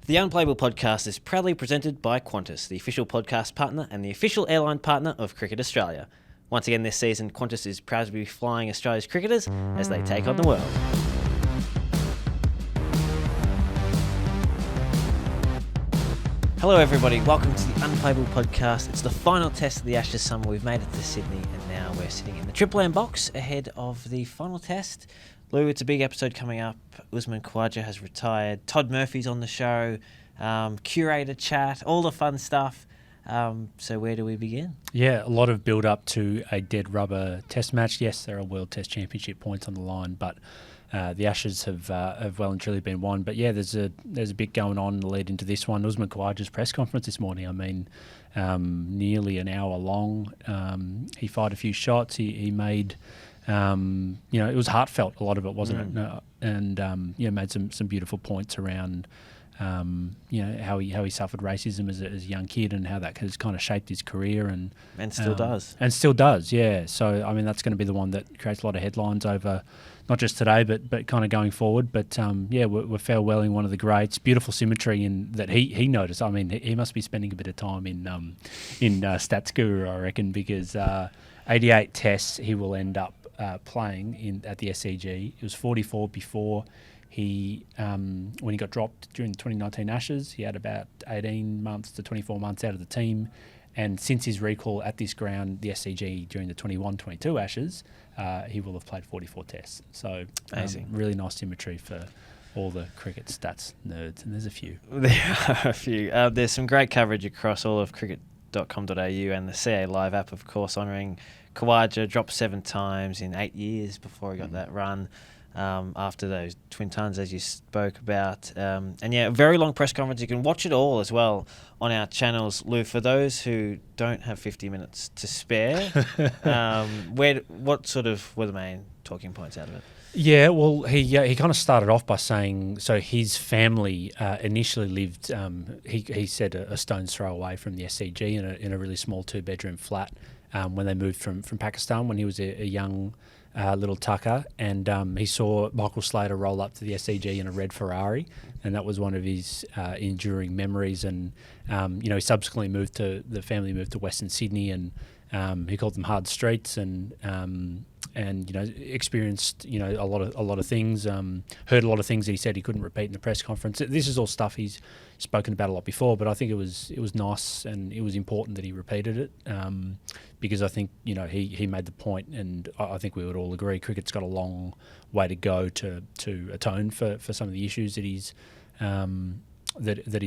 The Unplayable Podcast is proudly presented by Qantas, the official podcast partner and the official airline partner of Cricket Australia. Once again this season, Qantas is proud to be flying Australia's cricketers as they take on the world. Hello everybody, welcome to the Unplayable Podcast. It's the final test of the Ashes summer. We've made it to Sydney and now we're sitting in the Triple M box ahead of the final test. Lou, it's a big episode coming up. Usman Khawaja has retired. Todd Murphy's on the show. Curator chat, all the fun stuff. So where do we begin? Yeah, a lot of build-up to a dead rubber test match. Yes, there are World Test Championship points on the line, but the Ashes have well and truly been won. But yeah, there's a bit going on in the lead into this one. Usman Khawaja's press conference this morning, I mean, nearly an hour long. He fired a few shots. He made... it was heartfelt, a lot of it, wasn't it? And made some beautiful points around, how he suffered racism as a young kid and how that has kind of shaped his career and still does. And still does, yeah. So, I mean, that's going to be the one that creates a lot of headlines over not just today, but kind of going forward. But, we're farewelling one of the greats. Beautiful symmetry in that he noticed. I mean, he must be spending a bit of time in Stats Guru, I reckon, because 88 tests he will end up playing at the SCG. It was 44 before he, when he got dropped during the 2019 Ashes. He had about 18 months to 24 months out of the team. And since his recall at this ground, the SCG, during the 21-22 Ashes, he will have played 44 tests. So amazing. Really nice symmetry for all the cricket stats nerds. And there's a few. There are a few. There's some great coverage across all of cricket.com.au and the CA Live app, of course, honouring Khawaja. Dropped 7 times in 8 years before he got that run after those twin tons, as you spoke about. A very long press conference. You can watch it all as well on our channels, Lou. For those who don't have 50 minutes to spare, what sort of were the main talking points out of it? Yeah, well, he kind of started off by saying, so his family initially lived, he said, a stone's throw away from the SCG in a really small 2-bedroom flat when they moved from Pakistan when he was a young little tucker, and he saw Michael Slater roll up to the SCG in a red Ferrari, and that was one of his enduring memories. And he subsequently the family moved to Western Sydney, and he called them hard streets, and experienced a lot of things, heard a lot of things that he said he couldn't repeat in the press conference. This is all stuff he's spoken about a lot before, but I think it was nice and it was important that he repeated it, because I think he made the point, and I think we would all agree cricket's got a long way to go to atone for some of the issues that he's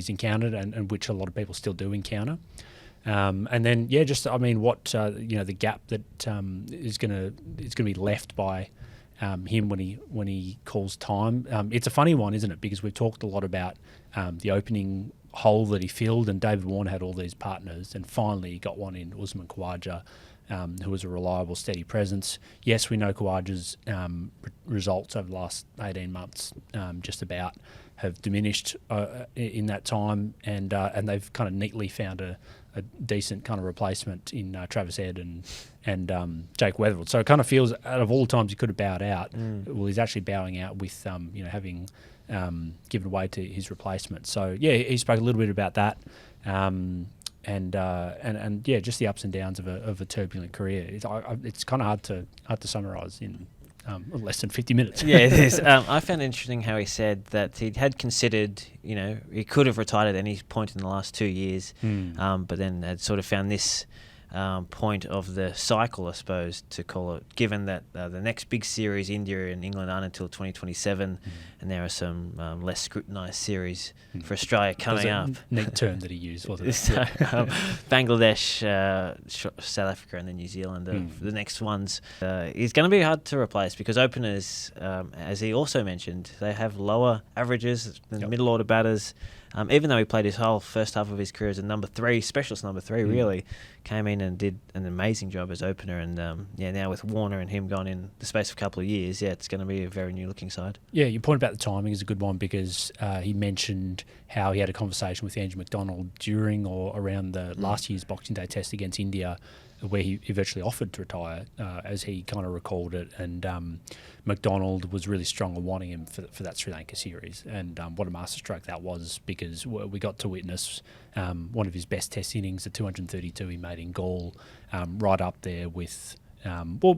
encountered and which a lot of people still do encounter. And then, the gap that is going to be left by him when he calls time. It's a funny one, isn't it? Because we've talked a lot about the opening hole that he filled, and David Warner had all these partners, and finally he got one in Usman Khawaja, who was a reliable, steady presence. Yes, we know Khawaja's results over the last 18 months just about have diminished in that time, and they've kind of neatly found a decent kind of replacement in Travis Head and Jake Weatherald. So it kind of feels, out of all the times he could have bowed out, well, he's actually bowing out with having given way to his replacement. So yeah, he spoke a little bit about that, and just the ups and downs of a turbulent career. It's kind of hard to summarise in less than 50 minutes. Yeah, it is. I found it interesting how he said that he had considered, he could have retired at any point in the last 2 years, but then had sort of found this point of the cycle, I suppose, to call it, given that the next big series, India and England, aren't until 2027, and there are some less scrutinised series for Australia coming up. Neat term that he used, wasn't it? So, Bangladesh, South Africa and then New Zealand are the next ones. He's going to be hard to replace because openers, as he also mentioned, they have lower averages than middle order batters. Even though he played his whole first half of his career as a specialist number three, really came in and did an amazing job as opener. And now with Warner and him gone in the space of a couple of years, it's going to be a very new looking side. Yeah, your point about the timing is a good one because he mentioned how he had a conversation with Andrew McDonald during or around the last year's Boxing Day test against India, where he virtually offered to retire, as he kind of recalled it. And McDonald was really strong on wanting him for that Sri Lanka series. And what a masterstroke that was, because we got to witness one of his best Test innings, the 232 he made in Gaul, right up there with...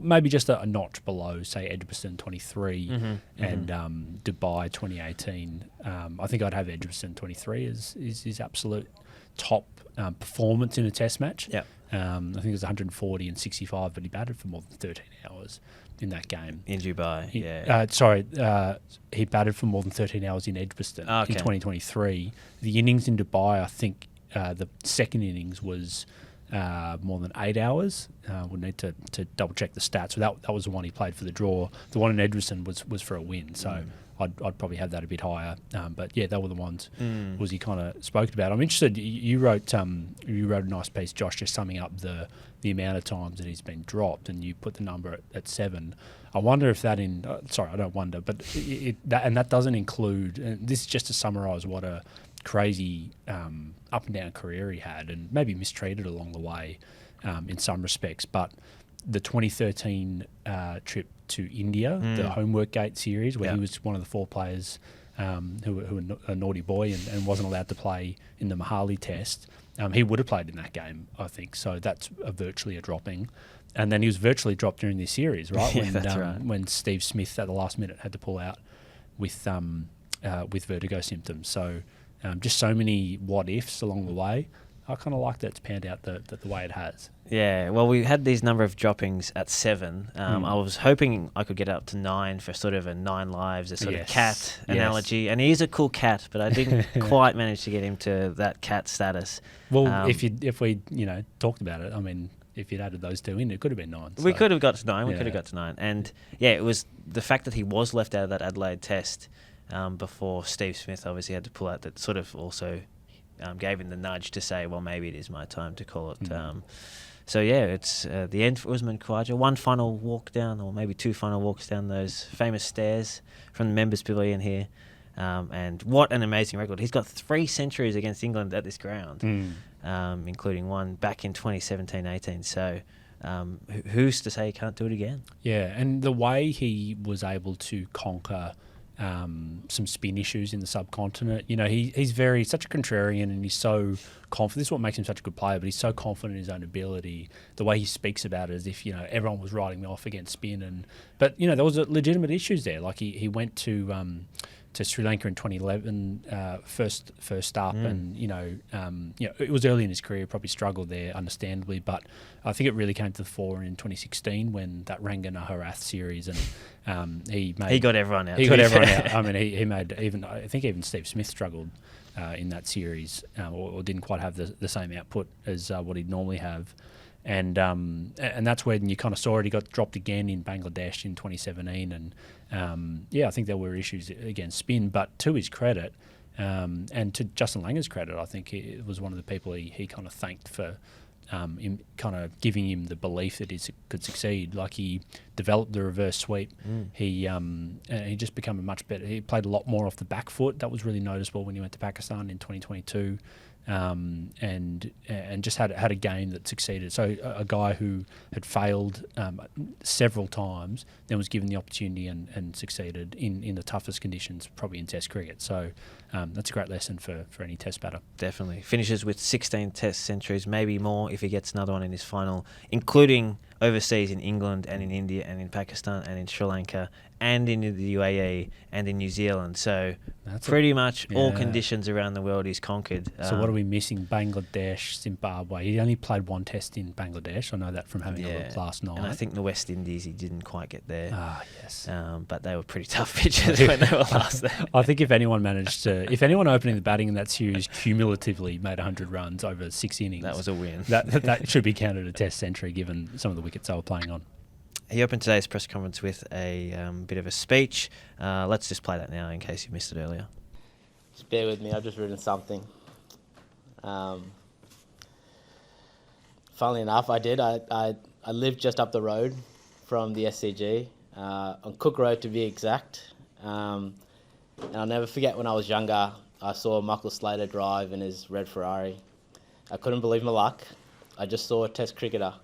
maybe just a notch below, say, Edgbaston 23 and Dubai 2018. I think I'd have Edgbaston 23 as his absolute top performance in a Test match. Yeah. I think it was 140 and 65, but he batted for more than 13 hours in that game. In Dubai, he batted for more than 13 hours in Edgbaston in 2023. The innings in Dubai, I think the second innings was... more than 8 hours. We'll need to double check the stats. So that was the one he played for the draw. The one in Edgbaston was for a win. So I'd probably have that a bit higher. But yeah, they were the ones was he kind of spoke about. I'm interested. You wrote a nice piece, Josh, just summing up the amount of times that he's been dropped, and you put the number at 7. I wonder if that I don't wonder, but that doesn't include. And this is just to summarise what a crazy up and down career he had, and maybe mistreated along the way in some respects. But the 2013 trip to India, the Homework Gate series, where he was one of the 4 players who were a naughty boy and wasn't allowed to play in the Mohali Test, he would have played in that game, I think. So that's virtually a dropping. And then he was virtually dropped during this series, right? When Steve Smith at the last minute had to pull out with vertigo symptoms. So just so many what ifs along the way. I kind of like that it's panned out the way it has. Yeah, well, we had these number of droppings at 7. I was hoping I could get up to 9 for sort of a 9 lives, a sort of cat analogy. And he is a cool cat, but I didn't quite manage to get him to that cat status. Well, if we talked about it, I mean, if you'd added those 2 in, it could have been 9. We could have got to 9. We could have got to 9. And yeah, it was the fact that he was left out of that Adelaide Test before Steve Smith obviously had to pull out that sort of also gave him the nudge to say, well, maybe it is my time to call it. So yeah, it's the end for Usman Khawaja. 1 final walk down, or maybe 2 final walks down those famous stairs from the members' pavilion here. And what an amazing record. He's got 3 centuries against England at this ground, including one back in 2017-18. So who's to say he can't do it again? Yeah, and the way he was able to conquer some spin issues in the subcontinent. He's such a contrarian, and he's so confident. This is what makes him such a good player, but he's so confident in his own ability. The way he speaks about it as if, everyone was writing me off against spin. But there was legitimate issues there. Like he went to Sri Lanka in 2011, first up, and it was early in his career, probably struggled there, understandably, but I think it really came to the fore in 2016 when that Rangana Harath series, and he got everyone out. He got everyone out. I mean, he made even Steve Smith struggled in that series, or didn't quite have the same output as what he'd normally have. And that's when you kind of saw it. He got dropped again in Bangladesh in 2017, and I think there were issues against spin. But to his credit, and to Justin Langer's credit, I think it was one of the people he kind of thanked for him kind of giving him the belief that he could succeed. Like, he developed the reverse sweep. He just became a much better. He played a lot more off the back foot. That was really noticeable when he went to Pakistan in 2022. And just had a game that succeeded. So a guy who had failed several times, then was given the opportunity and succeeded in the toughest conditions, probably in Test cricket. So that's a great lesson for any Test batter. Definitely. Finishes with 16 Test centuries, maybe more if he gets another one in his final, including overseas in England and in India and in Pakistan and in Sri Lanka and in the UAE and in New Zealand. So that's pretty much all conditions around the world he's conquered. So what are we missing? Bangladesh, Zimbabwe. He only played 1 Test in Bangladesh. I know that from having a look last night. And I think the West Indies, he didn't quite get there. Yes. But they were pretty tough pitches when they were last there. I think if anyone opening the batting in that series cumulatively made 100 runs over 6 innings, that was a win. That should be counted a Test century given some of the wickets they were playing on. He opened today's press conference with a bit of a speech. Let's just play that now in case you missed it earlier. Just bear with me, I've just written something. Funnily enough, I did. I lived just up the road from the SCG, on Cook Road to be exact. And I'll never forget when I was younger, I saw Michael Slater drive in his red Ferrari. I couldn't believe my luck. I just saw a Test cricketer.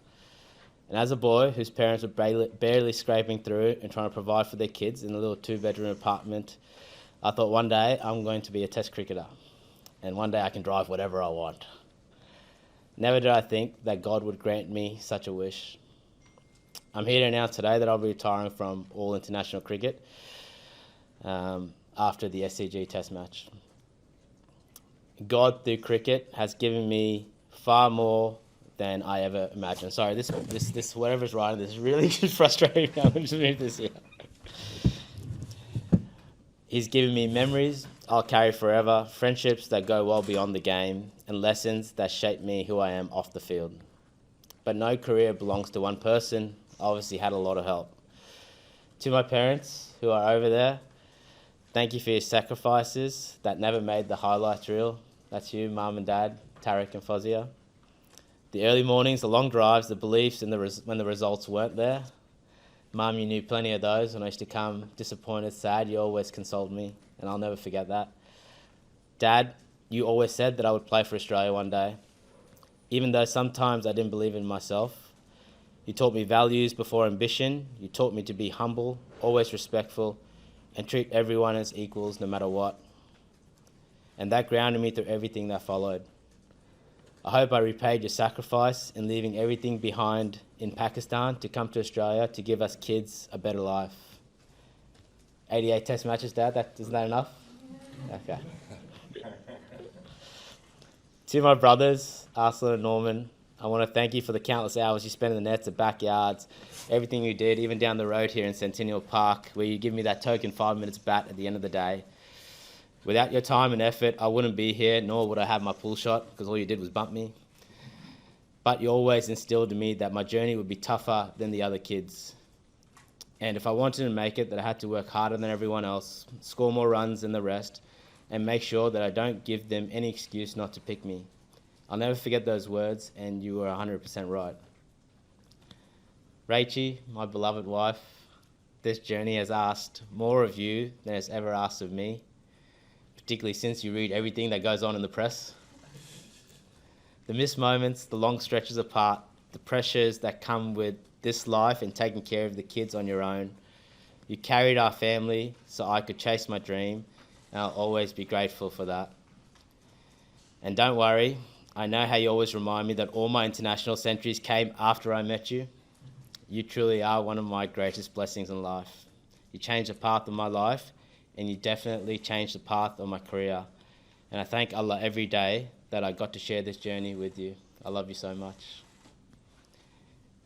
And as a boy whose parents were barely scraping through and trying to provide for their kids in a little 2-bedroom apartment, I thought one day I'm going to be a test cricketer. And one day I can drive whatever I want. Never did I think that God would grant me such a wish. I'm here to announce today that I'll be retiring from all international cricket after the SCG test match. God, through cricket, has given me far more than I ever imagined. Sorry, this whatever's writing this is really frustrating. I'm going to move this here. He's given me memories I'll carry forever, friendships that go well beyond the game, and lessons that shape me who I am off the field. But no career belongs to one person. I obviously had a lot of help. To my parents who are over there, thank you for your sacrifices that never made the highlights reel. That's you, Mum and Dad, Tarek and Fozia. The early mornings, the long drives, the beliefs and when the results weren't there. Mum, you knew plenty of those. When I used to come disappointed, sad, you always consoled me, and I'll never forget that. Dad, you always said that I would play for Australia one day. Even though sometimes I didn't believe in myself, you taught me values before ambition. You taught me to be humble, always respectful, and treat everyone as equals no matter what. And that grounded me through everything that followed. I hope I repaid your sacrifice in leaving everything behind in Pakistan to come to Australia to give us kids a better life. 88 test matches, Dad, isn't that enough? Okay. To my brothers, Arslan and Norman, I want to thank you for the countless hours you spent in the nets, the backyards, everything you did, even down the road here in Centennial Park, where you give me that token 5 minutes bat at the end of the day. Without your time and effort, I wouldn't be here, nor would I have my pull shot, because all you did was bump me. But you always instilled in me that my journey would be tougher than the other kids. And if I wanted to make it, that I had to work harder than everyone else, score more runs than the rest, and make sure that I don't give them any excuse not to pick me. I'll never forget those words, and you were 100% right. Rachie, my beloved wife, this journey has asked more of you than it's ever asked of me, particularly since you read everything that goes on in the press. The missed moments, the long stretches apart, the pressures that come with this life and taking care of the kids on your own. You carried our family so I could chase my dream, and I'll always be grateful for that. And don't worry, I know how you always remind me that all my international centuries came after I met you. You truly are one of my greatest blessings in life. You changed the path of my life, and you definitely changed the path of my career. And I thank Allah every day that I got to share this journey with you. I love you so much.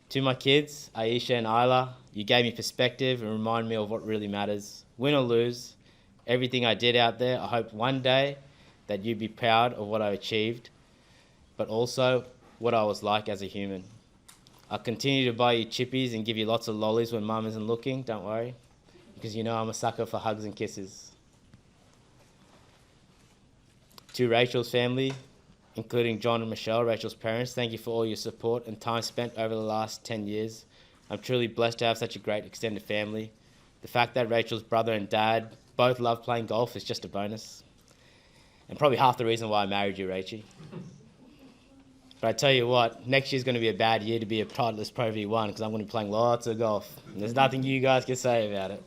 To my kids, Aisha and Isla, you gave me perspective and reminded me of what really matters. Win or lose, everything I did out there, I hope one day that you'd be proud of what I achieved, but also what I was like as a human. I'll continue to buy you chippies and give you lots of lollies when Mum isn't looking, don't worry, because you know I'm a sucker for hugs and kisses. To Rachel's family, including John and Michelle, Rachel's parents, thank you for all your support and time spent over the last 10 years. I'm truly blessed to have such a great extended family. The fact that Rachel's brother and dad both love playing golf is just a bonus. And probably half the reason why I married you, Rachie. But I tell you what, next year's going to be a bad year to be a Titleist Pro V1 because I'm going to be playing lots of golf. And there's nothing you guys can say about it.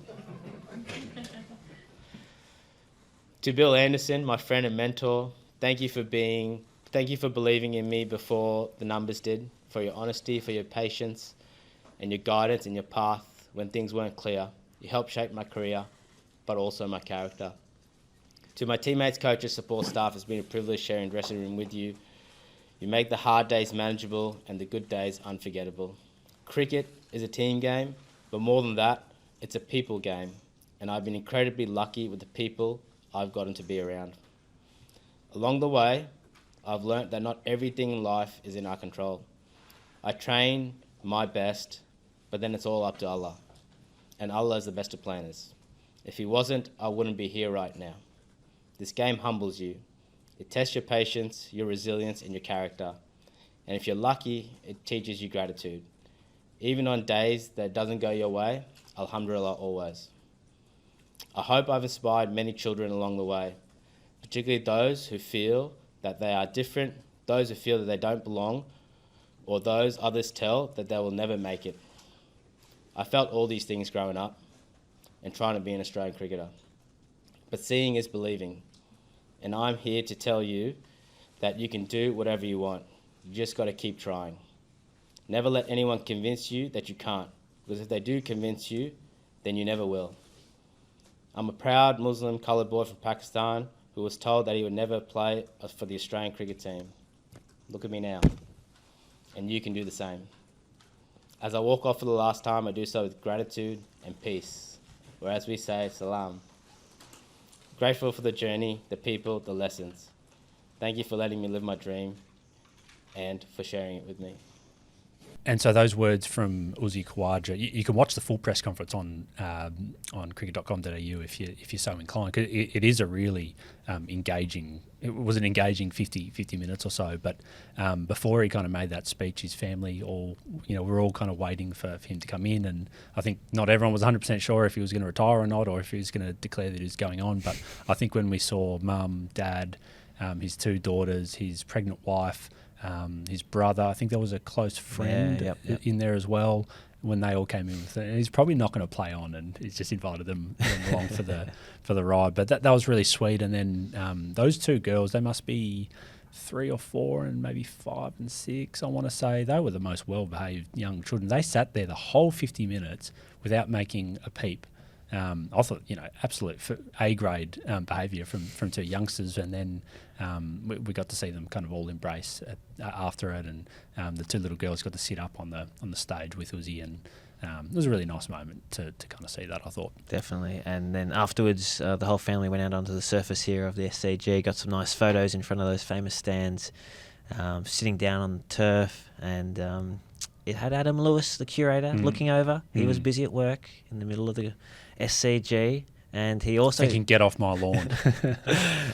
To Bill Anderson, my friend and mentor, thank you for believing in me before the numbers did, for your honesty, for your patience, and your guidance and your path when things weren't clear. You helped shape my career, but also my character. To my teammates, coaches, support staff, it's been a privilege sharing dressing room with you. You make the hard days manageable and the good days unforgettable. Cricket is a team game, but more than that, it's a people game. And I've been incredibly lucky with the people I've gotten to be around. Along the way, I've learnt that not everything in life is in our control. I train my best, but then it's all up to Allah. And Allah is the best of planners. If He wasn't, I wouldn't be here right now. This game humbles you. It tests your patience, your resilience, and your character. And if you're lucky, it teaches you gratitude. Even on days that doesn't go your way, alhamdulillah always. I hope I've inspired many children along the way, particularly those who feel that they are different, those who feel that they don't belong, or those others tell that they will never make it. I felt all these things growing up and trying to be an Australian cricketer. But seeing is believing. And I'm here to tell you that you can do whatever you want. You just got to keep trying. Never let anyone convince you that you can't, because if they do convince you, then you never will. I'm a proud Muslim coloured boy from Pakistan who was told that he would never play for the Australian cricket team. Look at me now. And you can do the same. As I walk off for the last time, I do so with gratitude and peace, or as we say, salam. Grateful for the journey, the people, the lessons. Thank you for letting me live my dream and for sharing it with me. And so those words from Uzi Khawaja, you can watch the full press conference on cricket.com.au if you're so inclined. 'Cause it is a really engaging. It was an engaging 50 minutes or so. But before he kind of made that speech, his family we're all kind of waiting for him to come in. And I think not everyone was 100% sure if he was going to retire or not, or if he was going to declare that he was going on. But I think when we saw mum, dad, his two daughters, his pregnant wife, his brother, I think there was a close friend in there as well, when they all came in with it. And he's probably not going to play on, and he's just invited them along for the ride. But that was really sweet. And then those two girls, they must be 3 or 4 and maybe 5 and 6, I want to say. They were the most well-behaved young children. They sat there the whole 50 minutes without making a peep. I thought, absolute A-grade behaviour from two youngsters, and then we got to see them kind of all embrace after it, and the two little girls got to sit up on the stage with Uzi, and it was a really nice moment to kind of see that, I thought. Definitely. And then afterwards, the whole family went out onto the surface here of the SCG, got some nice photos in front of those famous stands, sitting down on the turf, and it had Adam Lewis, the curator, looking over. He was busy at work in the middle of the SCG, and he also... Thinking, get off my lawn.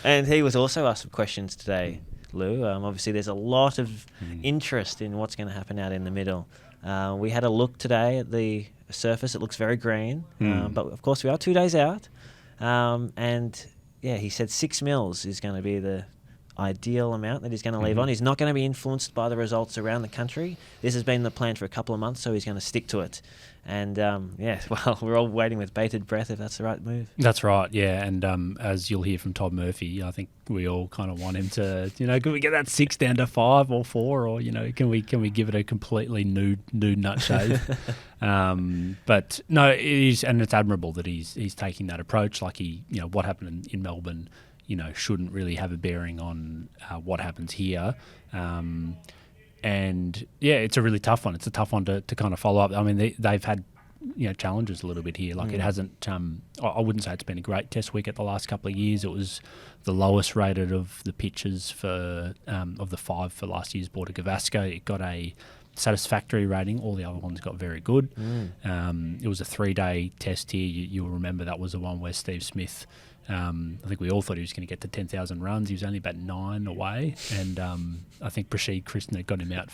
And he was also asked some questions today, Lou. Obviously, there's a lot of interest in what's going to happen out in the middle. We had a look today at the surface. It looks very green, but of course we are 2 days out. And yeah, he said 6 mils is going to be the ideal amount that he's going to leave on. He's not going to be influenced by the results around the country. This has been the plan for a couple of months, so he's going to stick to it. And we're all waiting with bated breath if that's the right move. That's right, yeah. And as you'll hear from Todd Murphy, I think we all kind of want him to, can we get that 6 down to 5 or 4, or can we give it a completely nude nut shave? But no, it is, and it's admirable that he's taking that approach. Like what happened in Melbourne, shouldn't really have a bearing on what happens here. And yeah, it's a really tough one. It's a tough one to kind of follow up. I mean, they've had challenges a little bit here. Like it hasn't. I wouldn't say it's been a great test wicket the last couple of years. It was the lowest rated of the pitches of the 5 for last year's Border Gavaskar. It got a satisfactory rating. All the other ones got very good. It was a 3-day test here. You'll remember that was the one where Steve Smith. I think we all thought he was going to get to 10,000 runs. He was only about 9 away, and I think Prashid Krishna got him out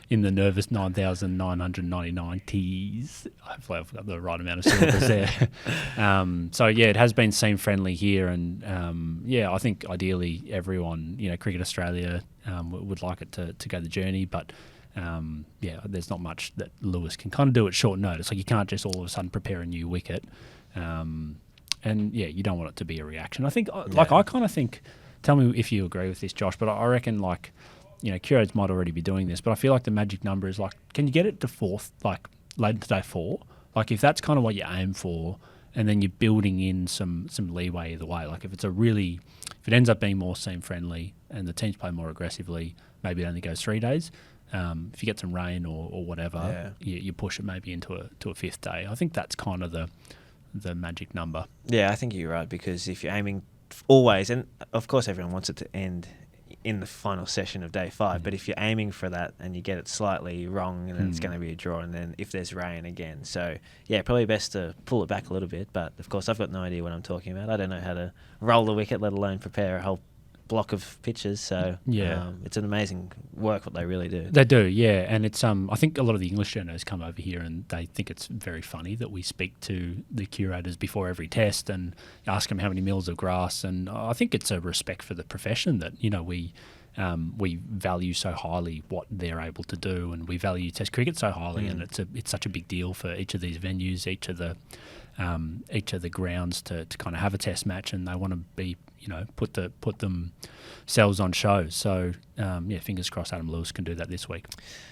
in the nervous 9,999 Ts. Hopefully I've got the right amount of syllables there. So yeah, it has been seam friendly here, and I think ideally everyone, Cricket Australia would like it to go the journey, but there's not much that Lewis can kind of do at short notice. Like you can't just all of a sudden prepare a new wicket. And yeah, you don't want it to be a reaction. I think, I kind of think, tell me if you agree with this, Josh, but I reckon Curates might already be doing this, but I feel like the magic number is can you get it to 4th, late into day 4? Like if that's kind of what you aim for, and then you're building in some leeway either way. Like if it ends up being more seam friendly and the teams play more aggressively, maybe it only goes 3 days. If you get some rain or whatever, you push it maybe into a 5th day. I think that's kind of the magic number. Yeah, I think you're right, because if you're aiming always, and of course everyone wants it to end in the final session of day 5, but if you're aiming for that and you get it slightly wrong, and then it's going to be a draw, and then if there's rain again. So yeah, probably best to pull it back a little bit, but of course I've got no idea what I'm talking about. I don't know how to roll the wicket, let alone prepare a whole block of pitches, so it's an amazing work what they really do. They do, yeah, and it's I think a lot of the English journos come over here and they think it's very funny that we speak to the curators before every test and ask them how many mils of grass, and I think it's a respect for the profession that we we value so highly what they're able to do, and we value Test cricket so highly, and it's such a big deal for each of these venues, each of the grounds to kind of have a Test match, and they want to be, put themselves on show. So fingers crossed Adam Lewis can do that this week.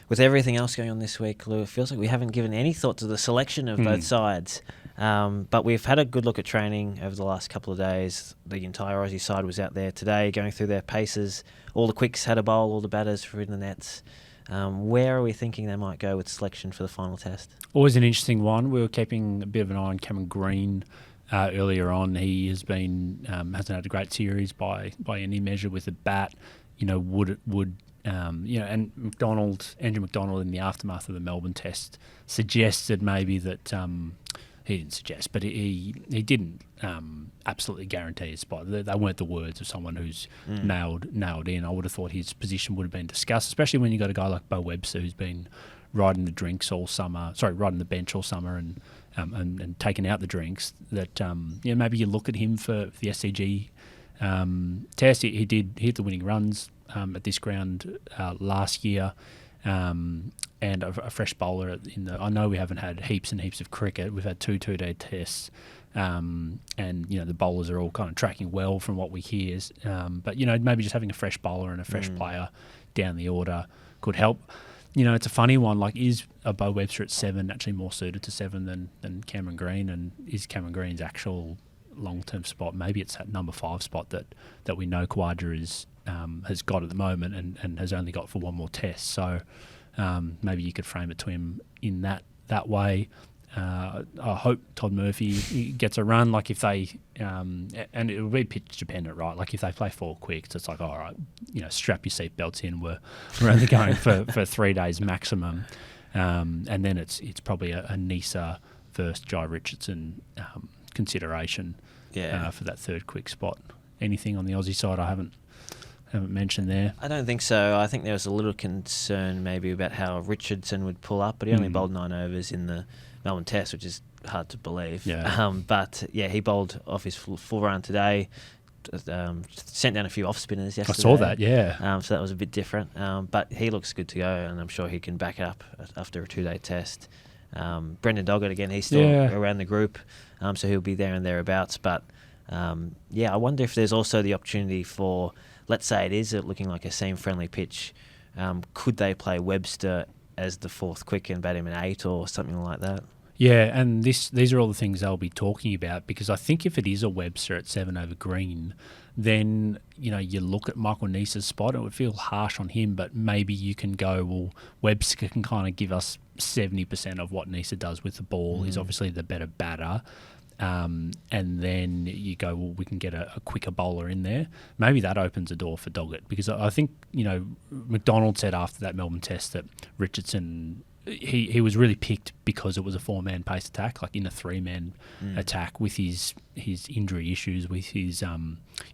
With everything else going on this week, Lou, it feels like we haven't given any thought to the selection of both sides. But we've had a good look at training over the last couple of days. The entire Aussie side was out there today going through their paces. All the quicks had a bowl, all the batters were in the nets. Where are we thinking they might go with selection for the final test? Always an interesting one. We were keeping a bit of an eye on Cameron Green earlier on. He has been hasn't had a great series by any measure with the bat. And Andrew McDonald in the aftermath of the Melbourne Test suggested maybe that he didn't suggest, but he didn't absolutely guarantee his spot. They weren't the words of someone who's nailed in. I would have thought his position would have been discussed, especially when you got a guy like Bo Webster who's been riding the bench all summer and taking out the drinks. That maybe you look at him for the SCG test. He hit the winning runs at this ground last year. And a fresh bowler I know we haven't had heaps and heaps of cricket. We've had two two-day tests, and the bowlers are all kind of tracking well from what we hear. But maybe just having a fresh bowler and a fresh player down the order could help. It's a funny one. Like, is a Bo Webster at 7 actually more suited to 7 than Cameron Green? And is Cameron Green's actual long-term spot, maybe it's that number 5 spot that we know Khawaja has got at the moment and has only got for one more test. So maybe you could frame it to him in that way. I hope Todd Murphy gets a run. Like, if they and it will be pitch dependent, right? Like, if they play 4 quicks, it's like, all right, strap your seatbelts in. We're only going for 3 days maximum, and then it's probably a Nisa versus Jai Richardson consideration for that 3rd quick spot. Anything on the Aussie side I haven't mentioned there? I don't think so. I think there was a little concern maybe about how Richardson would pull up, but he only bowled 9 overs in the Melbourne Test, which is hard to believe. Yeah. But he bowled off his full run today. Sent down a few off spinners yesterday. I saw that, yeah. So that was a bit different. But he looks good to go, and I'm sure he can back up after a 2-day test. Brendan Doggett, again, he's still around the group, so he'll be there and thereabouts. But I wonder if there's also the opportunity for, let's say it is looking like a seam-friendly pitch, could they play Webster as the 4th quick and bat him at 8 or something like that? Yeah, and these are all the things they'll be talking about, because I think if it is a Webster at 7 over Green, then you look at Michael Nisa's spot. It would feel harsh on him, but maybe you can go, well, Webster can kind of give us 70% of what Nisa does with the ball. He's obviously the better batter. And then you go, well, we can get a quicker bowler in there. Maybe that opens a door for Doggett, because I think, McDonald said after that Melbourne Test that Richardson, he was really picked because it was a 4-man pace attack, like in a 3-man attack, with his injury issues, with his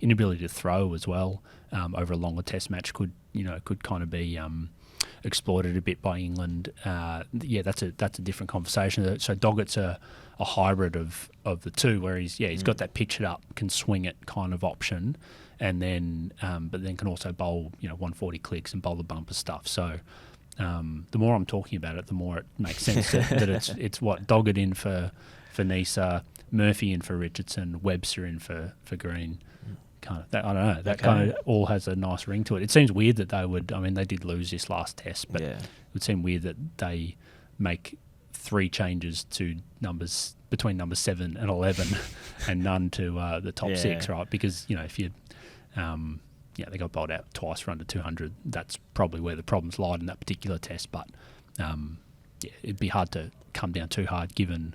inability to throw as well over a longer Test match could kind of be exploited a bit by England. That's a different conversation. So Doggett's a hybrid of the two, where he's got that pitch it up, can swing it kind of option, and then but then can also bowl 140 clicks and bowl the bumper stuff. So the more I'm talking about it, the more it makes sense that it's what Doggett in for Nisa, Murphy in for Richardson, Webster in for Green. Kind of, I don't know. That kind of all has a nice ring to it. It seems weird that they would. I mean, they did lose this last test, but it would seem weird that they make 3 changes to numbers between numbers 7 and 11, and none to the top 6, right? Because if you, they got bowled out twice for under 200. That's probably where the problems lied in that particular test. But it'd be hard to come down too hard, given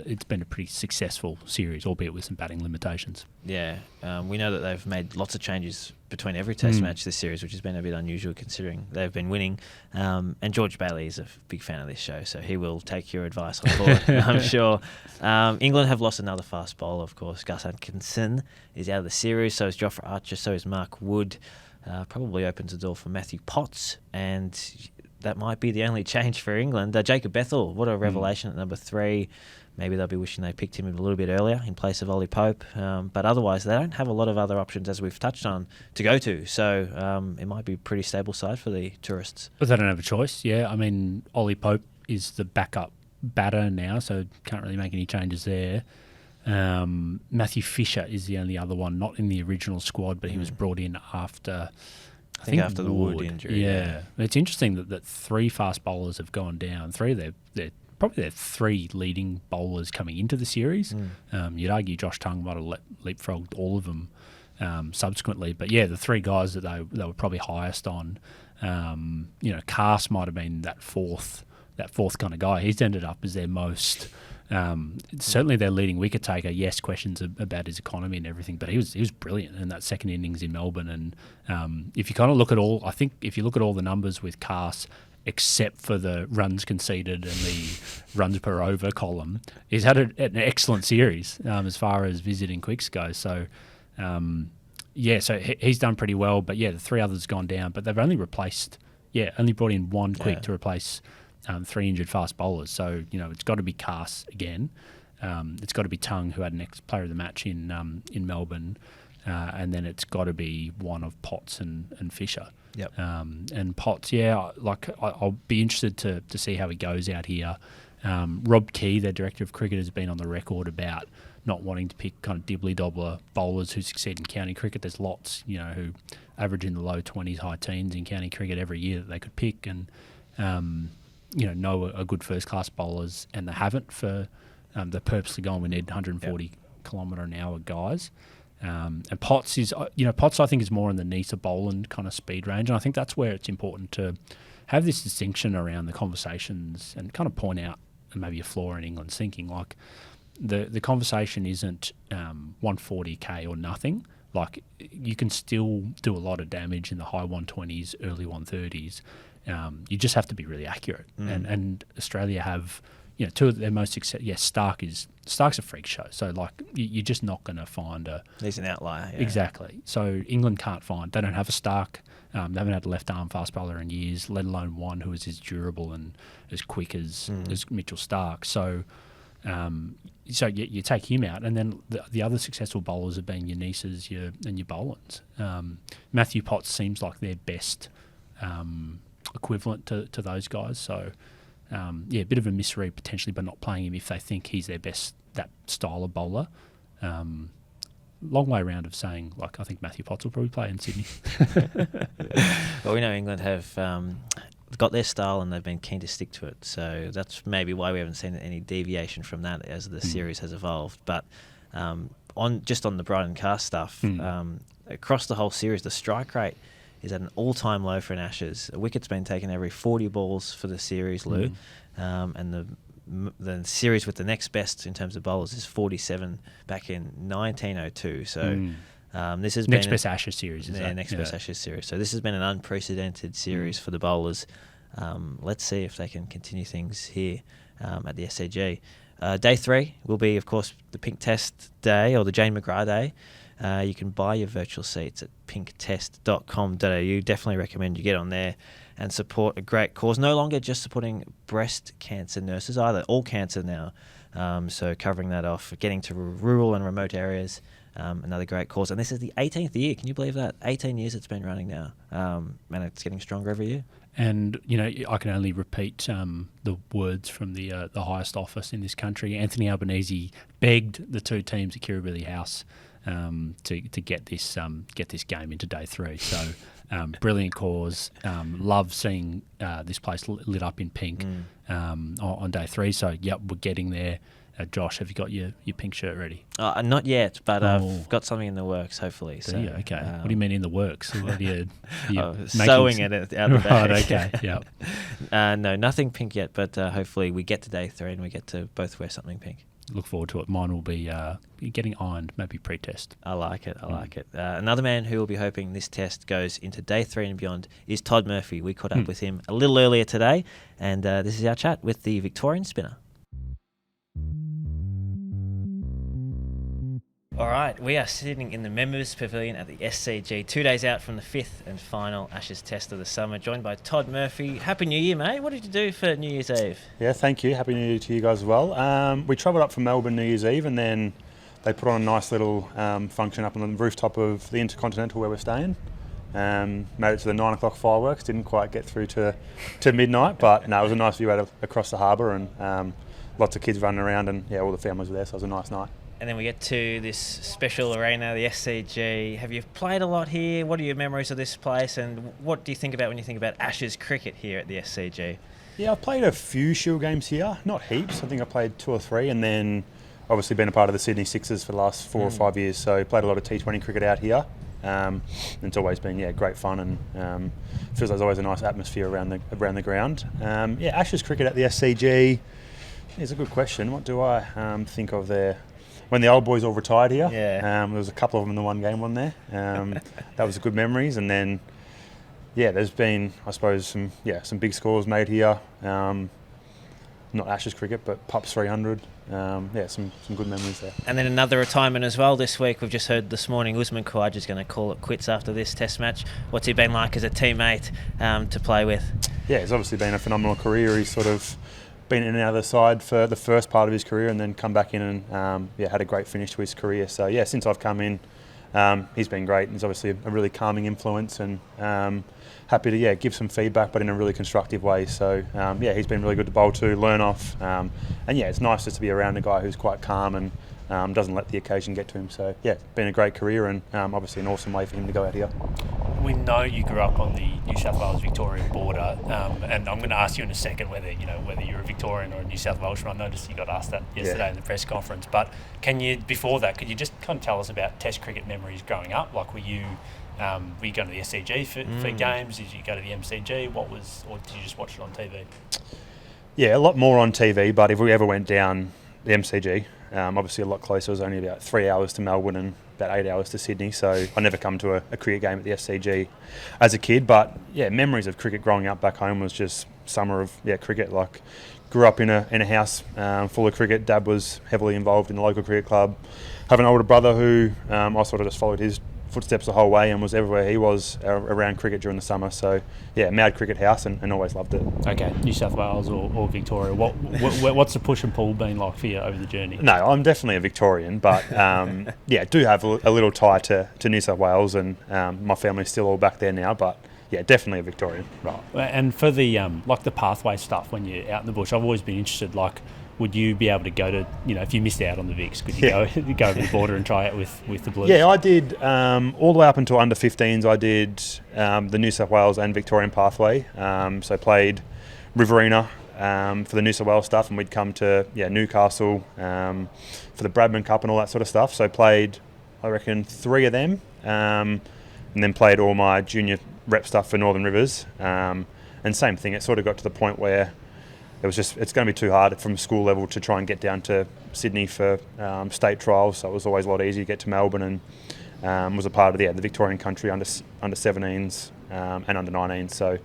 it's been a pretty successful series, albeit with some batting limitations. Yeah, we know that they've made lots of changes between every Test match this series, which has been a bit unusual considering they've been winning. And George Bailey is a big fan of this show, so he will take your advice on board, I'm sure. England have lost another fast bowler, of course. Gus Atkinson is out of the series, so is Jofra Archer, so is Mark Wood. Probably opens the door for Matthew Potts, and that might be the only change for England. Jacob Bethel, what a revelation at number 3. Maybe they'll be wishing they picked him a little bit earlier in place of Ollie Pope. But otherwise, they don't have a lot of other options, as we've touched on, to go to. So it might be a pretty stable side for the tourists. But they don't have a choice, yeah. I mean, Ollie Pope is the backup batter now, so can't really make any changes there. Matthew Fisher is the only other one, not in the original squad, but he was brought in after... I think after the Wood injury. Yeah. It's interesting that 3 fast bowlers have gone down. 3 of their 3 leading bowlers coming into the series. You'd argue Josh Tongue might have leapfrogged all of them subsequently. But yeah, the 3 guys that they were probably highest on, Cass might have been that fourth kind of guy. He's ended up as their most... certainly their leading wicket taker. Yes, questions about his economy and everything, but he was brilliant in that second innings in Melbourne. And if you kind of look at all the numbers with Cass, except for the runs conceded and the runs per over column, he's had an excellent series as far as visiting quicks go. So so he's done pretty well. But yeah, the 3 others gone down, but they've only brought in 1 quick to replace 3 injured fast bowlers. So, it's got to be Cass again. It's got to be Tongue, who had an ex-player of the match in Melbourne. And then it's got to be one of Potts and Fisher. Yep. And Potts, I'll be interested to see how he goes out here. Rob Key, their director of cricket, has been on the record about not wanting to pick kind of dibbly-dobbler bowlers who succeed in county cricket. There's lots, who average in the low 20s, high teens in county cricket every year that they could pick. And... know are good first-class bowlers, and they haven't for the purposely gone, we need 140 kilometre an hour guys. And Potts is, Potts I think is more in the Nisa Boland kind of speed range, and I think that's where it's important to have this distinction around the conversations and kind of point out maybe a flaw in England's thinking. Like the conversation isn't 140k or nothing. Like you can still do a lot of damage in the high 120s, early 130s. You just have to be really accurate, and Australia have 2 of their most success. Yes, Stark's a freak show, so like you're just not going to find he's an outlier. Yeah. Exactly. So England can't find. They don't have a Stark. They haven't had a left arm fast bowler in years, let alone one who is as durable and as quick as Mitchell Stark. So. You take him out, and then the other successful bowlers have been your Nisas and your Bolans. Matthew Potts seems like their best equivalent to those guys. So, a bit of a misread potentially by not playing him if they think he's their best, that style of bowler. Long way around of saying, like, I think Matthew Potts will probably play in Sydney. Well, we know England have got their style and they've been keen to stick to it. So that's maybe why we haven't seen any deviation from that as the series has evolved. But on the Brighton Cast stuff, across the whole series, the strike rate is at an all-time low for an Ashes. A wicket's been taken every 40 balls for the series, Lou. And the series with the next best in terms of bowlers is 47 back in 1902. So this has next been best Ashes series. Next best Ashes series. So this has been an unprecedented series for the bowlers. Let's see if they can continue things here at the SCG. Day 3 will be, of course, the Pink Test Day, or the Jane McGrath Day. You can buy your virtual seats at pinktest.com.au. Definitely recommend you get on there and support a great cause. No longer just supporting breast cancer nurses either, all cancer now. So covering that off, getting to rural and remote areas, another great cause. And this is the 18th year. Can you believe that? 18 years it's been running now. And it's getting stronger every year. And, I can only repeat the words from the highest office in this country. Anthony Albanese begged the 2 teams at Kirribilli House to get this game into day 3. So brilliant cause. Love seeing this place lit up in pink on day 3. So we're getting there. Josh, have you got your pink shirt ready? Not yet, but I've got something in the works, hopefully. So, okay. What do you mean in the works? What are you sewing it out the back. Right, okay, yeah. No, nothing pink yet, but hopefully we get to day 3 and we get to both wear something pink. Look forward to it. Mine will be getting ironed, maybe pre-test. I like it. Another man who will be hoping this test goes into day 3 and beyond is Todd Murphy. We caught up with him a little earlier today, and this is our chat with the Victorian spinner. All right, we are sitting in the Members Pavilion at the SCG, 2 days out from the 5th and final Ashes Test of the summer, joined by Todd Murphy. Happy New Year, mate. What did you do for New Year's Eve? Yeah, thank you. Happy New Year to you guys as well. We travelled up from Melbourne New Year's Eve, and then they put on a nice little function up on the rooftop of the Intercontinental where we're staying. Made it to the 9 o'clock fireworks. Didn't quite get through to midnight, but no, it was a nice view out across the harbour, and lots of kids running around, and yeah, all the families were there, so it was a nice night. And then we get to this special arena, the SCG. Have you played a lot here? What are your memories of this place? And what do you think about when you think about Ashes cricket here at the SCG? Yeah, I've played a few Shield games here, not heaps. I think I played 2 or 3, and then obviously been a part of the Sydney Sixers for the last 4 or 5 years. So played a lot of T20 cricket out here. It's always been great fun, and feels like there's always a nice atmosphere around the ground. Ashes cricket at the SCG is a good question. What do I think of there? When the old boys all retired here, there was a couple of them in the one game one there. That was good memories, and then there's been, I suppose, some big scores made here. Not Ashes cricket, but Pups 300. Some good memories there. And then another retirement as well this week. We've just heard this morning Usman Khawaja is going to call it quits after this Test match. What's he been like as a teammate to play with? Yeah, he's obviously been a phenomenal career. He's sort of been in and out of the side for the first part of his career, and then come back in and had a great finish to his career. So since I've come in, he's been great. He's obviously a really calming influence, and happy to give some feedback, but in a really constructive way. So he's been really good to bowl to, learn off, and it's nice just to be around a guy who's quite calm and doesn't let the occasion get to him. So been a great career, and obviously an awesome way for him to go out here. We know you grew up on the New South Wales-Victorian border, and I'm going to ask you in a second whether you're a Victorian or a New South Welshman. I noticed you got asked that yesterday in the press conference. But could you just kind of tell us about Test cricket memories growing up? Like, were you going to the SCG for games? Did you go to the MCG? Or did you just watch it on TV? Yeah, a lot more on TV. But if we ever went down the MCG, obviously a lot closer. It was only about 3 hours to Melbourne and about 8 hours to Sydney, so I never come to a cricket game at the SCG as a kid. But memories of cricket growing up back home was just summer of cricket. Like, grew up in a house full of cricket. Dad was heavily involved in the local cricket club. Have an older brother who I sort of just followed his footsteps the whole way and was everywhere he was around cricket during the summer. So mad cricket house, and always loved it. Okay, New South Wales or Victoria, what's the push and pull been like for you over the journey? No, I'm definitely a Victorian, but do have a little tie to New South Wales, and my family's still all back there now, but definitely a Victorian. Right. And for the the pathway stuff when you're out in the bush, I've always been interested, would you be able to go to, if you missed out on the Vicks, could you go over the border and try it with the Blues? Yeah, I did all the way up until under 15s. I did the New South Wales and Victorian pathway. So played Riverina for the New South Wales stuff, and we'd come to Newcastle for the Bradman Cup and all that sort of stuff. So played, I reckon, 3 of them, and then played all my junior rep stuff for Northern Rivers. And same thing, it sort of got to the point where it's going to be too hard from school level to try and get down to Sydney for state trials. So it was always a lot easier to get to Melbourne, and was a part of the Victorian country under 17s and under 19s. So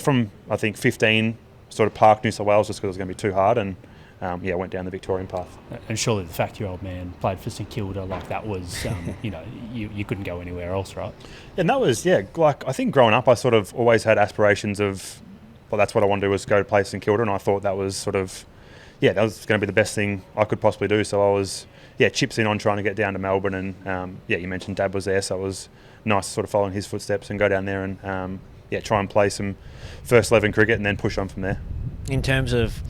from I think 15, sort of parked New South Wales just because it was going to be too hard, and went down the Victorian path. And surely the fact your old man played for St Kilda, that was you couldn't go anywhere else, right? And that was I think growing up I sort of always had aspirations of, well, that's what I wanted to do, was go to play St Kilda, and I thought that was sort of, that was going to be the best thing I could possibly do. So I was, chips in on trying to get down to Melbourne, and you mentioned Dad was there, so it was nice to sort of follow in his footsteps and go down there and try and play some first 11 cricket and then push on from there. In terms of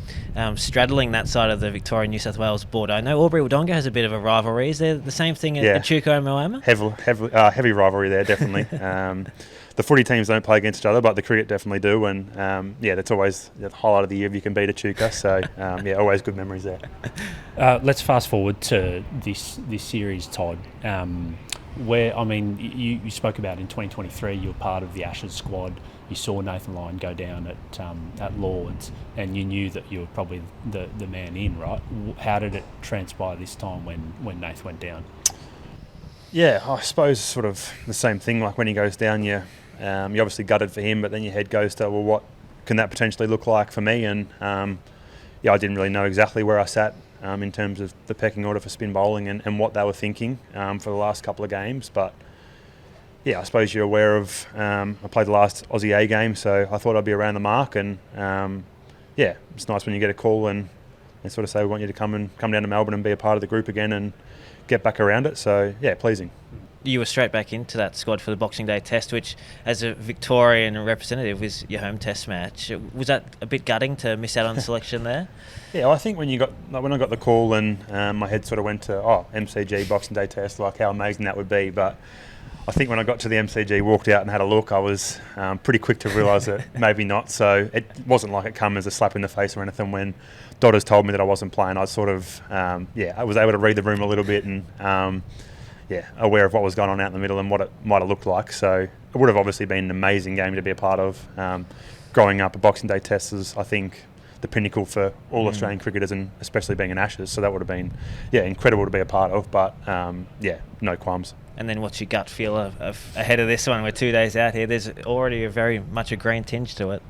straddling that side of the Victoria-New South Wales border, I know Albury-Wodonga has a bit of a rivalry. Is there the same thing at Echuca and Moama? Heavy rivalry there, definitely. The footy teams don't play against each other, but the cricket definitely do, and that's always the highlight of the year if you can beat Echuca. So always good memories there. Let's fast forward to this series, Todd. Where you spoke about in 2023, you were part of the Ashes squad. You saw Nathan Lyon go down at Lords, and you knew that you were probably the man in, right? How did it transpire this time when Nath went down? Yeah, I suppose sort of the same thing. Like when he goes down, you're obviously gutted for him, but then your head goes to, well, what can that potentially look like for me? And I didn't really know exactly where I sat in terms of the pecking order for spin bowling and what they were thinking for the last couple of games. But yeah, I suppose you're aware of, I played the last Aussie A game, so I thought I'd be around the mark. And yeah, it's nice when you get a call and they sort of say, we want you to come down to Melbourne and be a part of the group again and get back around it. So yeah, pleasing. You were straight back into that squad for the Boxing Day Test, which, as a Victorian representative, was your home Test match. Was that a bit gutting to miss out on the selection there? Yeah, well, I think when I got the call and my head sort of went to MCG Boxing Day Test, like how amazing that would be. But I think when I got to the MCG, walked out and had a look, I was pretty quick to realise that maybe not. So it wasn't like it come as a slap in the face or anything. When Dodders told me that I wasn't playing, I sort of I was able to read the room a little bit and. Aware of what was going on out in the middle and what it might have looked like. So it would have obviously been an amazing game to be a part of. Growing up, a Boxing Day Test is, I think, the pinnacle for all Australian cricketers, and especially being an Ashes. So that would have been, incredible to be a part of. But no qualms. And then what's your gut feel ahead of this one? We're 2 days out here. There's already very much a green tinge to it.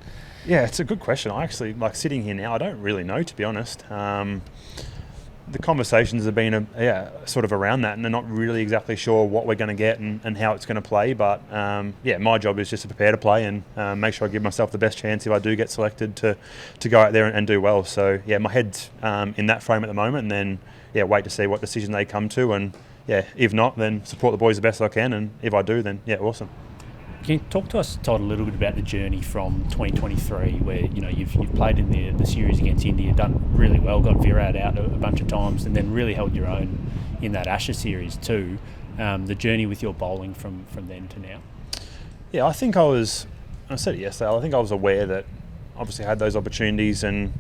Yeah, it's a good question. I actually, sitting here now, I don't really know, to be honest. The conversations have been sort of around that, and they're not really exactly sure what we're going to get and how it's going to play. But my job is just to prepare to play and make sure I give myself the best chance if I do get selected to go out there and do well. So my head's in that frame at the moment, and then wait to see what decision they come to, and if not, then support the boys the best I can, and if I do, then awesome. Can you talk to us, Todd, a little bit about the journey from 2023, where you've played in the series against India, done really well, got Virat out a bunch of times, and then really held your own in that Ashes series too. The journey with your bowling from then to now. Yeah, I think I said it yesterday. I think I was aware that obviously I had those opportunities and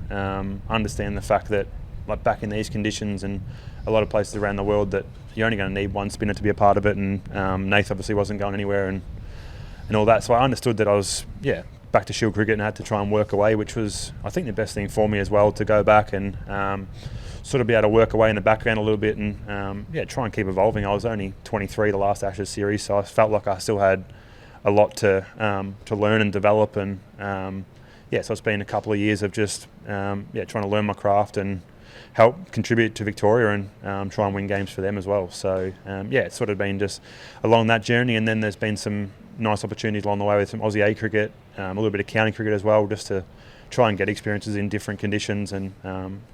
understand the fact that back in these conditions and a lot of places around the world that you're only going to need one spinner to be a part of it, and Nath obviously wasn't going anywhere and all that. So I understood that I was, back to Shield cricket and had to try and work away, which was, I think, the best thing for me as well, to go back and sort of be able to work away in the background a little bit and, try and keep evolving. I was only 23 the last Ashes series, so I felt like I still had a lot to learn and develop. And, so it's been a couple of years of just, trying to learn my craft and help contribute to Victoria and try and win games for them as well. So, it's sort of been just along that journey, and then there's been some nice opportunities along the way with some Aussie A cricket, a little bit of county cricket as well, just to try and get experiences in different conditions and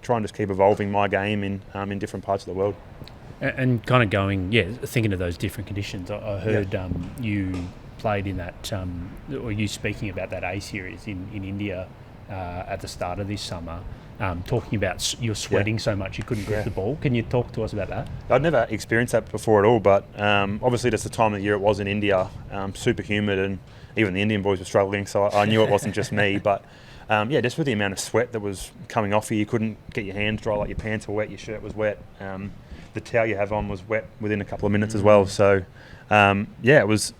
try and just keep evolving my game in different parts of the world. And kind of going, thinking of those different conditions, I heard you played in that, or you speaking about that A series in India at the start of this summer. Talking about you're sweating so much you couldn't grip the ball. Can you talk to us about that? I'd never experienced that before at all, but obviously just the time of the year it was in India, super humid, and even the Indian boys were struggling, so I knew it wasn't just me. But just with the amount of sweat that was coming off you couldn't get your hands dry, like your pants were wet, your shirt was wet, the towel you have on was wet within a couple of minutes as well. So it was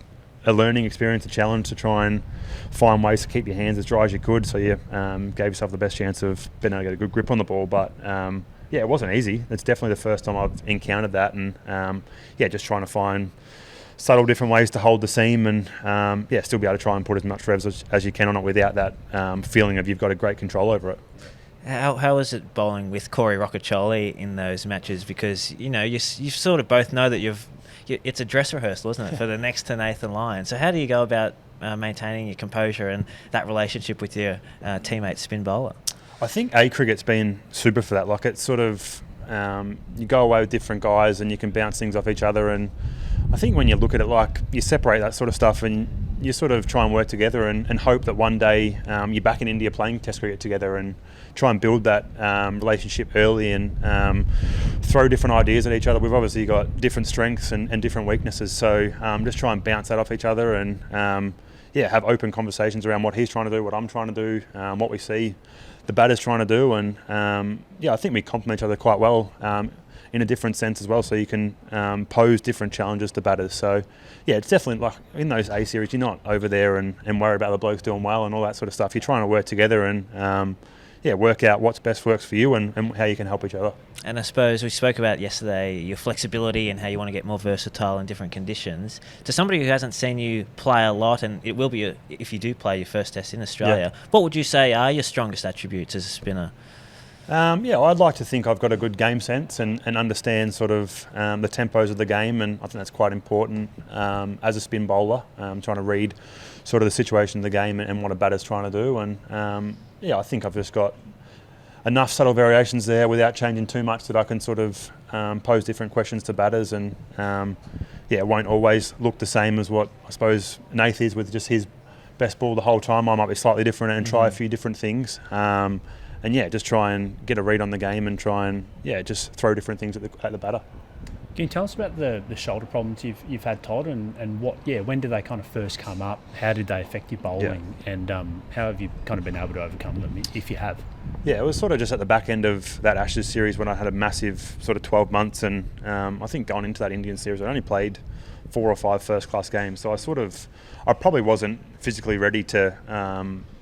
a learning experience, a challenge to try and find ways to keep your hands as dry as you could, so you gave yourself the best chance of being able to get a good grip on the ball. But it wasn't easy. It's definitely the first time I've encountered that, and just trying to find subtle different ways to hold the seam and still be able to try and put as much revs as you can on it without that feeling of you've got a great control over it. How is it bowling with Corey Rockacholi in those matches? Because you sort of both know that it's a dress rehearsal, isn't it, for the next to Nathan Lyon. So how do you go about maintaining your composure and that relationship with your teammate spin bowler? I think A cricket's been super for that. It's sort of you go away with different guys and you can bounce things off each other. And I think when you look at it, you separate that sort of stuff and you sort of try and work together and hope that one day you're back in India playing Test cricket together and try and build that relationship early and throw different ideas at each other. We've obviously got different strengths and different weaknesses, so just try and bounce that off each other and have open conversations around what he's trying to do, what I'm trying to do, what we see the batter's trying to do, and I think we complement each other quite well in a different sense as well, so you can pose different challenges to batters. So it's definitely in those A series, you're not over there and worry about the blokes doing well and all that sort of stuff. You're trying to work together and work out what's best works for you and how you can help each other. And I suppose we spoke about yesterday your flexibility and how you want to get more versatile in different conditions. To somebody who hasn't seen you play a lot, and it will be if you do play your first test in Australia, what would you say are your strongest attributes as a spinner? I'd like to think I've got a good game sense and understand sort of the tempos of the game, and I think that's quite important as a spin bowler, trying to read sort of the situation of the game and what a batter's trying to do. And I think I've just got enough subtle variations there without changing too much that I can sort of pose different questions to batters, and it won't always look the same as what I suppose Nath is with just his best ball the whole time. I might be slightly different and try a few different things. Just try and get a read on the game and try and just throw different things at the batter. Can you tell us about the shoulder problems you've had, Todd, and when did they kind of first come up? How did they affect your bowling, and how have you kind of been able to overcome them, if you have? Yeah, it was sort of just at the back end of that Ashes series when I had a massive sort of 12 months, and I think going into that Indian series I only played 4 or 5 first-class games, so I probably wasn't physically ready to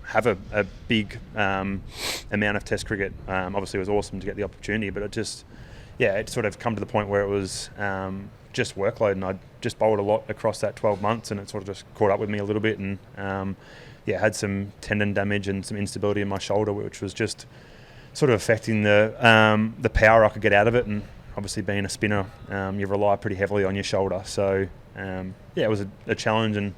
have a big amount of Test cricket. Obviously, it was awesome to get the opportunity, but it sort of come to the point where it was just workload, and I just bowled a lot across that 12 months, and it sort of just caught up with me a little bit, and had some tendon damage and some instability in my shoulder, which was just sort of affecting the power I could get out of it. And obviously, being a spinner, you rely pretty heavily on your shoulder, so it was a challenge, and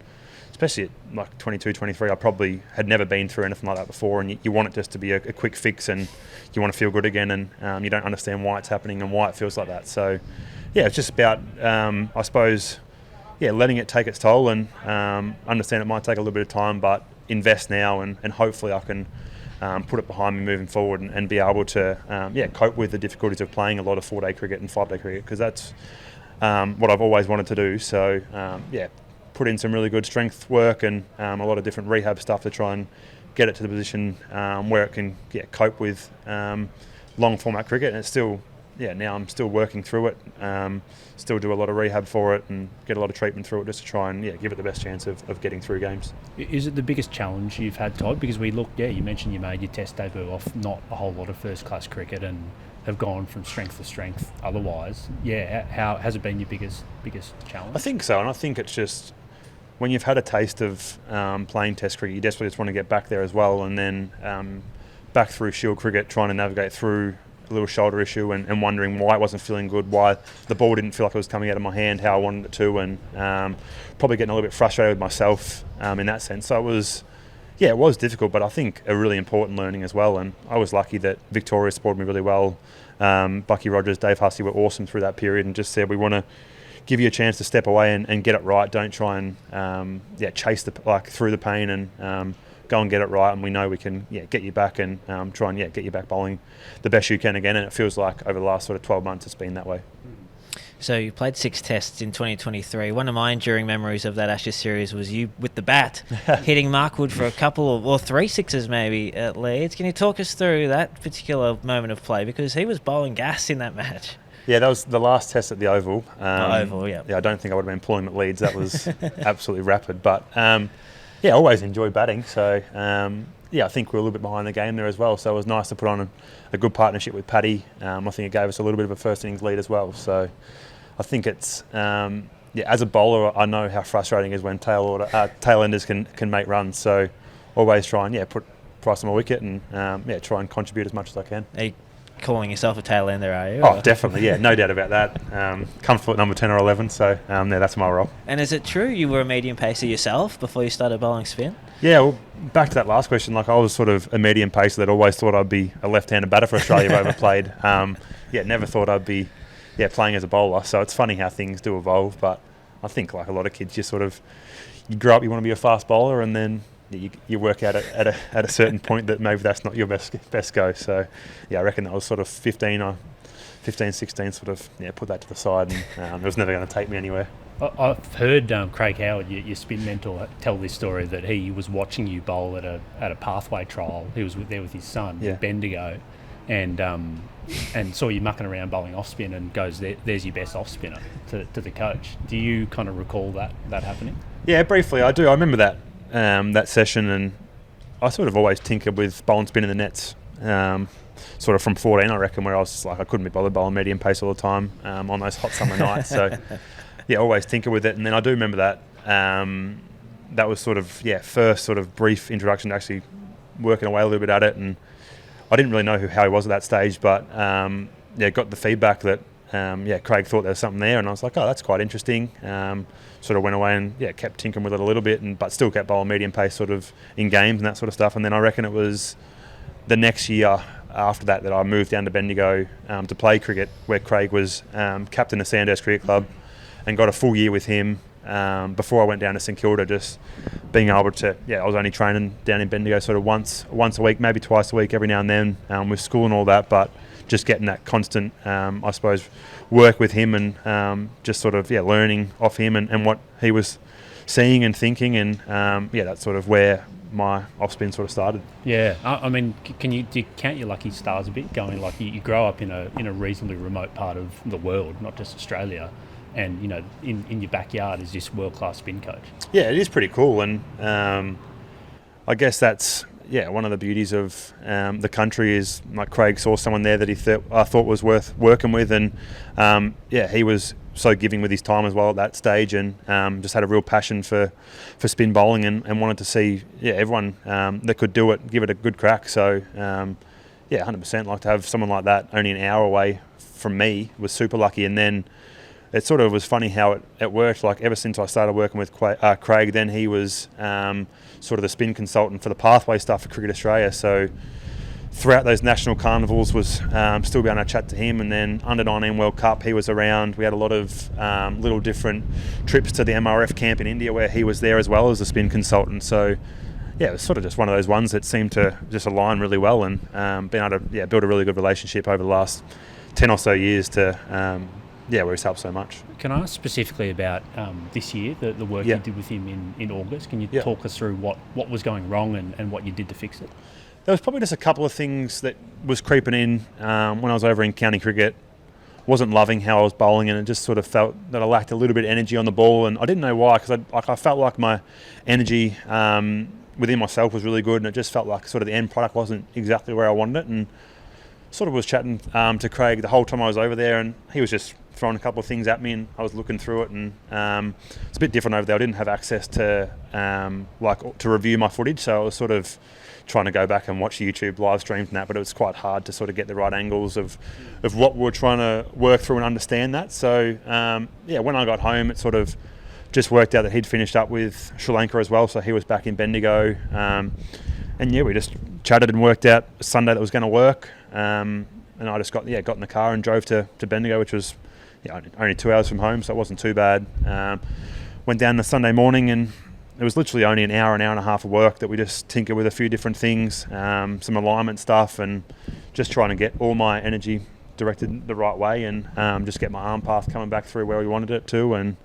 especially at like 22, 23, I probably had never been through anything like that before, and you want it just to be a quick fix, and you want to feel good again, and you don't understand why it's happening and why it feels like that. So it's just about I suppose letting it take its toll, and understand it might take a little bit of time, but invest now, and hopefully I can put it behind me moving forward, and be able to cope with the difficulties of playing a lot of 4-day cricket and 5-day cricket, because that's what I've always wanted to do. So put in some really good strength work and a lot of different rehab stuff to try and get it to the position where it can cope with long format cricket. And it's still now I'm still working through it, still do a lot of rehab for it and get a lot of treatment through it, just to try and give it the best chance of getting through games. Is it the biggest challenge you've had, Todd? Because we looked, you mentioned you made your Test debut off not a whole lot of first class cricket and have gone from strength to strength otherwise. How has it been your biggest challenge? I think so, and I think it's just when you've had a taste of playing Test cricket, you desperately just want to get back there as well, and then back through Shield cricket, trying to navigate through a little shoulder issue and wondering why it wasn't feeling good, why the ball didn't feel like it was coming out of my hand how I wanted it to, and probably getting a little bit frustrated with myself in that sense. So it was difficult, but I think a really important learning as well, and I was lucky that Victoria supported me really well. Bucky Rogers, Dave Hussey were awesome through that period, and just said, we want to give you a chance to step away and get it right. Don't try and chase through the pain, and go and get it right, and we know we can get you back and try and get you back bowling the best you can again. And it feels like over the last sort of 12 months it's been that way. So you played 6 tests in 2023. One of my enduring memories of that Ashes series was you with the bat hitting Mark Wood for a couple or 3 sixes maybe at Leeds. Can you talk us through that particular moment of play, because he was bowling gas in that match? Yeah, that was the last test at the Oval. Oval, yeah. Yeah, I don't think I would have been pulling him at Leeds. That was absolutely rapid. But I always enjoy batting. So I think we're a little bit behind the game there as well. So it was nice to put on a good partnership with Paddy. I think it gave us a little bit of a first innings lead as well. So I think it's as a bowler, I know how frustrating it is when tail enders can make runs. So always try and put price on my wicket and try and contribute as much as I can. Are you calling yourself a tail ender, are you? Oh, definitely, no doubt about that. Comfortable at number 10 or 11, so that's my role. And is it true you were a medium pacer yourself before you started bowling spin? Yeah, well, back to that last question, I was sort of a medium pacer that always thought I'd be a left-handed batter for Australia if I ever played. Never thought I'd be playing as a bowler. So it's funny how things do evolve, but I think like a lot of kids, you grow up, you want to be a fast bowler, and then you work out at a certain point that maybe that's not your best go. So I reckon that was sort of 15, 16 sort of put that to the side, and it was never going to take me anywhere. I've heard Craig Howard, your spin mentor, tell this story that he was watching you bowl at a pathway trial. He was there with his son in Bendigo, and saw you mucking around bowling off spin, and goes, "There's your best off spinner," to the coach. Do you kind of recall that happening? Yeah, briefly I do. I remember that session, and I sort of always tinkered with bowling spin in the nets. Sort of from 14, I reckon, where I was just like I couldn't be bothered bowling medium pace all the time on those hot summer nights. So always tinker with it. And then I do remember that that was sort of first sort of brief introduction to actually working away a little bit at it. And I didn't really know how he was at that stage, but got the feedback that Craig thought there was something there, and I was like, oh, that's quite interesting. Sort of went away and kept tinkering with it a little bit, but still kept bowling medium pace sort of in games and that sort of stuff. And then I reckon it was the next year after that I moved down to Bendigo to play cricket, where Craig was captain of Sandhurst Cricket Club, and got a full year with him before I went down to St Kilda. Just being able to, I was only training down in Bendigo sort of once a week, maybe twice a week, every now and then with school and all that, but just getting that constant, I suppose, work with him and just sort of learning off him and what he was seeing and thinking, and that's sort of where my off spin sort of started. Yeah, I mean, do you count your lucky stars a bit? Going like you grow up in a reasonably remote part of the world, not just Australia, and in your backyard is this world class spin coach. Yeah, it is pretty cool, and I guess that's one of the beauties of the country is, like, Craig saw someone there that I thought was worth working with, and he was so giving with his time as well at that stage, and just had a real passion for spin bowling and wanted to see everyone that could do it give it a good crack. So 100% like to have someone like that only an hour away from me was super lucky. And then it sort of was funny how it worked. Like, ever since I started working with Craig, then he was sort of the spin consultant for the pathway stuff for Cricket Australia. So throughout those national carnivals was still being able to chat to him, and then under 19 World Cup he was around. We had a lot of little different trips to the MRF camp in India where he was there as well as a spin consultant. So it was sort of just one of those ones that seemed to just align really well, and being able to build a really good relationship over the last 10 or so years to where he's helped so much. Can I ask specifically about this year, the work you did with him in August? Can you talk us through what was going wrong and what you did to fix it? There was probably just a couple of things that was creeping in when I was over in county cricket. Wasn't loving how I was bowling, and it just sort of felt that I lacked a little bit of energy on the ball, and I didn't know why, because I felt like my energy within myself was really good, and it just felt like sort of the end product wasn't exactly where I wanted it. And sort of was chatting to Craig the whole time I was over there, and he was just throwing a couple of things at me, and I was looking through it, and it's a bit different over there. I didn't have access to to review my footage, so I was sort of trying to go back and watch YouTube live streams and that, but it was quite hard to sort of get the right angles of what we were trying to work through and understand that. So when I got home, it sort of just worked out that he'd finished up with Sri Lanka as well, so he was back in Bendigo, and we just chatted and worked out a Sunday that was going to work, and I just got in the car and drove to Bendigo, which was only 2 hours from home, so it wasn't too bad. Went down the Sunday morning, and it was literally only an hour and a half of work that we just tinkered with a few different things, some alignment stuff, and just trying to get all my energy directed the right way, and just get my arm path coming back through where we wanted it to. And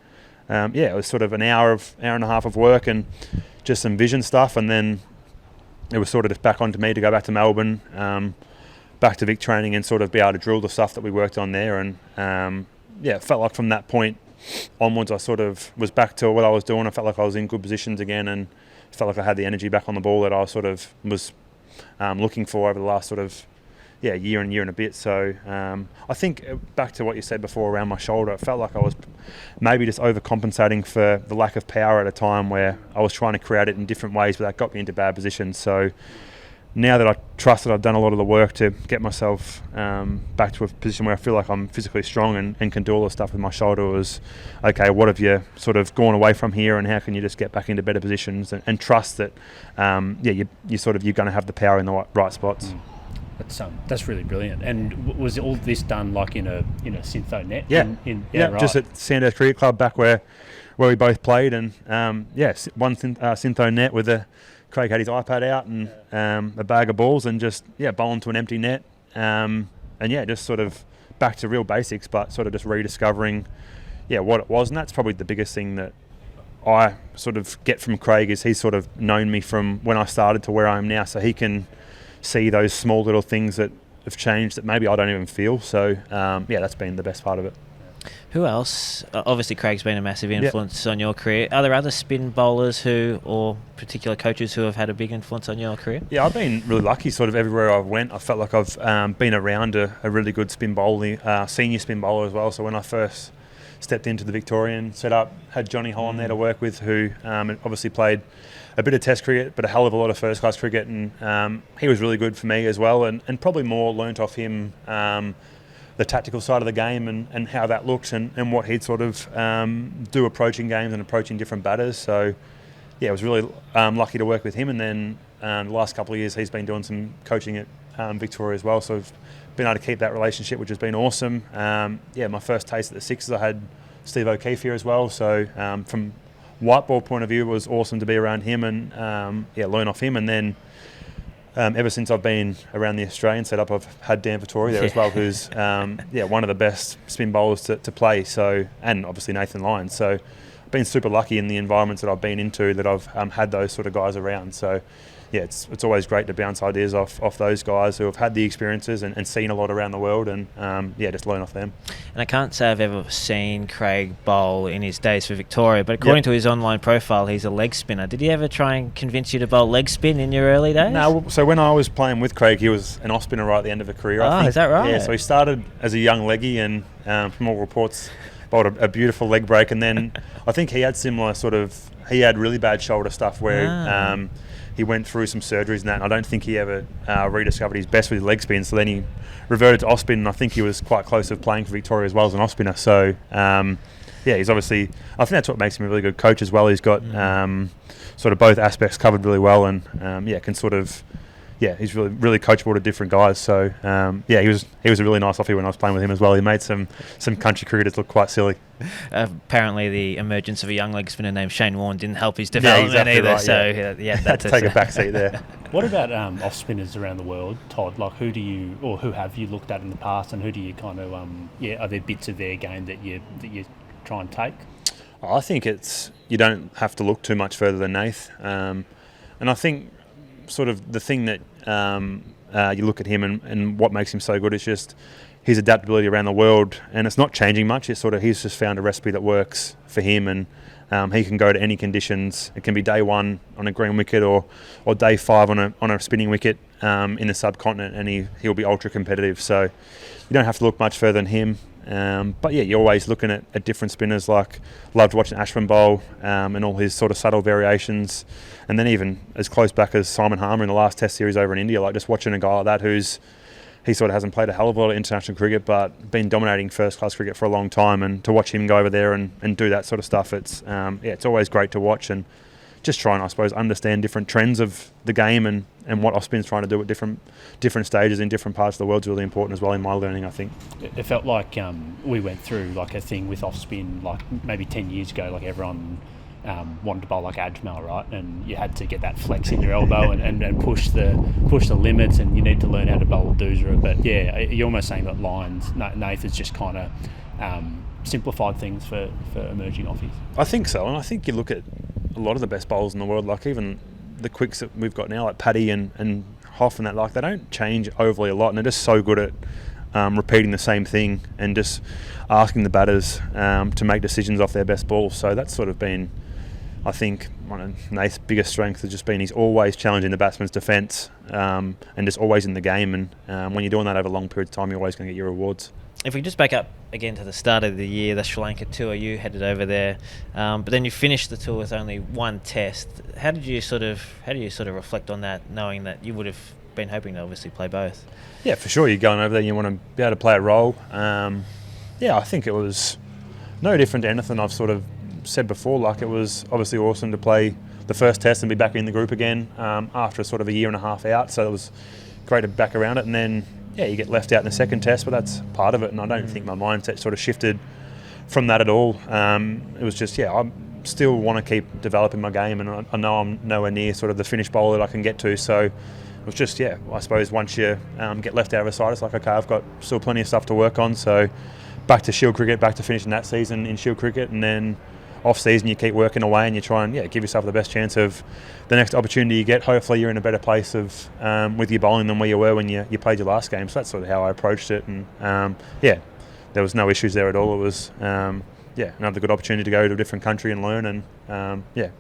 it was sort of an hour and a half of work and just some vision stuff, and then it was sort of just back onto me to go back to Melbourne, back to Vic training, and sort of be able to drill the stuff that we worked on there. And it felt like from that point onwards I sort of was back to what I was doing. I felt like I was in good positions again, and felt like I had the energy back on the ball that I sort of was looking for over the last sort of year and a bit. So I think back to what you said before around my shoulder, it felt like I was maybe just overcompensating for the lack of power at a time where I was trying to create it in different ways, but that got me into bad positions. So now that I trust that I've done a lot of the work to get myself back to a position where I feel like I'm physically strong and can do all the stuff with my shoulder, was okay, what have you sort of gone away from here, and how can you just get back into better positions and trust that you're going to have the power in the right spots. That's really brilliant. And was all this done like in a syntho net? Right. Just at Sandhurst Cricket Club back where we both played, and one syntho net with Craig had his iPad out and a bag of balls, and just bowling to an empty net, and just sort of back to real basics, but sort of just rediscovering what it was. And that's probably the biggest thing that I sort of get from Craig, is he's sort of known me from when I started to where I am now, so he can see those small little things that have changed that maybe I don't even feel. So that's been the best part of it. Who else? Obviously, Craig's been a massive influence on your career. Are there other spin bowlers or particular coaches who have had a big influence on your career? Yeah, I've been really lucky. Sort of everywhere I've went, I felt like I've been around a really good spin bowler, senior spin bowler as well. So when I first stepped into the Victorian setup. Had Johnny Holland there to work with, who obviously played a bit of Test cricket, but a hell of a lot of first-class cricket, and he was really good for me as well, and probably more learnt off him the tactical side of the game and how that looked and what he'd sort of do approaching games and approaching different batters. So, yeah, I was really lucky to work with him, and then the last couple of years he's been doing some coaching at Victoria as well, so I've been able to keep that relationship, which has been awesome. My first taste at the Sixers, I had Steve O'Keefe here as well, so from white ball point of view, it was awesome to be around him and learn off him. And then ever since I've been around the Australian setup, I've had Dan Vittori there as well, who's one of the best spin bowlers to play. So, and obviously Nathan Lyon. So I've been super lucky in the environments that I've been into that I've had those sort of guys around. So yeah, it's always great to bounce ideas off those guys who have had the experiences and seen a lot around the world, and just learn off them. And I can't say I've ever seen Craig bowl in his days for Victoria, but according to his online profile, he's a leg spinner. Did he ever try and convince you to bowl leg spin in your early days? No, so when I was playing with Craig, he was an off spinner right at the end of a career. I think. Is that right? Yeah, so he started as a young leggy, and from all reports, bowled a beautiful leg break, and then I think he had similar he had really bad shoulder stuff where he went through some surgeries and that, and I don't think he ever rediscovered his best with his leg spin, so then he reverted to off spin, and I think he was quite close to playing for Victoria as well as an off spinner. So he's obviously, I think that's what makes him a really good coach as well. He's got sort of both aspects covered really well, and can sort of he's really coachable to different guys. So he was a really nice offie when I was playing with him as well. He made some country cricketers look quite silly. Apparently, the emergence of a young leg spinner named Shane Warne didn't help his development either. Right, so that's take a back seat there. What about off spinners around the world, Todd? Like, who have you looked at in the past, and who do you kind of are there bits of their game that you try and take? I think you don't have to look too much further than Nath, and I think sort of the thing that you look at him and what makes him so good is just his adaptability around the world, and it's not changing much. It's sort of he's just found a recipe that works for him, and he can go to any conditions. It can be day one on a green wicket or day 5 on a spinning wicket in the subcontinent, and he'll be ultra competitive. So you don't have to look much further than him. You're always looking at different spinners. Like, loved watching Ashwin bowl and all his sort of subtle variations, and then even as close back as Simon Harmer in the last Test series over in India. Like, just watching a guy like that he sort of hasn't played a hell of a lot of international cricket, but been dominating first-class cricket for a long time, and to watch him go over there and do that sort of stuff, it's always great to watch, and just try and, I suppose, understand different trends of the game and what off-spin's trying to do at different stages in different parts of the world is really important as well in my learning, I think. It felt like we went through like a thing with off-spin like maybe 10 years ago, like everyone wanted to bowl like Ajmal, right? And you had to get that flex in your elbow and push the limits, and you need to learn how to bowl a doozer. But yeah, you're almost saying that Nath has just kind of simplified things for emerging offies. I think so, and I think you look at a lot of the best bowlers in the world, like even the quicks that we've got now, like Paddy and Hoff and that, like they don't change overly a lot, and they're just so good at repeating the same thing and just asking the batters to make decisions off their best balls. So that's sort of been, I think, one of Nath's biggest strengths has just been he's always challenging the batsman's defence and just always in the game. And when you're doing that over a long period of time, you're always going to get your rewards. If we just back up again to the start of the year, the Sri Lanka tour, you headed over there, but then you finished the tour with only one Test. How do you sort of reflect on that, knowing that you would have been hoping to obviously play both? Yeah, for sure. You're going over there, you want to be able to play a role. I think it was no different to anything I've sort of said before. Like, it was obviously awesome to play the first Test and be back in the group again after sort of a year and a half out. So it was great to be back around it, and then you get left out in the second Test, but that's part of it, and I don't think my mindset sort of shifted from that at all. It was just, I still want to keep developing my game, and I know I'm nowhere near sort of the finished bowl that I can get to, so it was just, I suppose once you get left out of a side, it's like, okay, I've got still plenty of stuff to work on, so back to Shield cricket, back to finishing that season in Shield cricket, and then off season you keep working away and you try and give yourself the best chance of the next opportunity you get. Hopefully you're in a better place of with your bowling than where you were when you played your last game. So that's sort of how I approached it, and there was no issues there at all. It was another good opportunity to go to a different country and learn and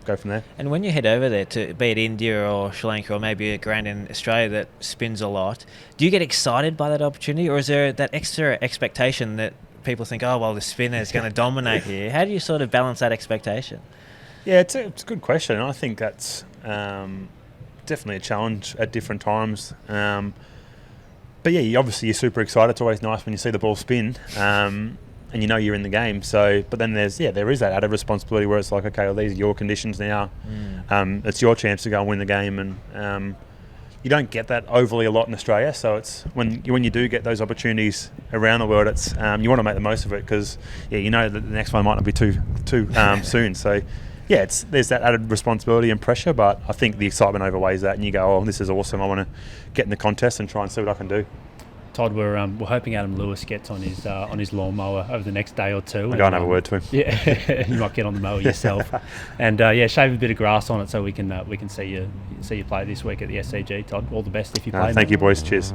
go from there. And when you head over there, to be it India or Sri Lanka or maybe a ground in Australia that spins a lot, do you get excited by that opportunity, or is there that extra expectation that people think, oh, well, the spinner is going to dominate here. How do you sort of balance that expectation? Yeah, it's a good question. And I think that's definitely a challenge at different times. But yeah, obviously you're super excited. It's always nice when you see the ball spin, and you know you're in the game. So, but then there is that added responsibility where it's like, okay, well, these are your conditions now. It's your chance to go and win the game, and you don't get that overly a lot in Australia. So it's when you do get those opportunities around the world, it's you want to make the most of it because you know that the next one might not be too soon. So. Yeah, there's that added responsibility and pressure, but I think the excitement overweighs that, and you go, "Oh, this is awesome! I want to get in the contest and try and see what I can do." Todd, we're hoping Adam Lewis gets on his lawnmower over the next day or two. I'll go and have a word to him. Yeah, you might get on the mower yourself, and shave a bit of grass on it so we can see you play this week at the SCG. Todd, all the best if you play. Thank you, boys. Cheers.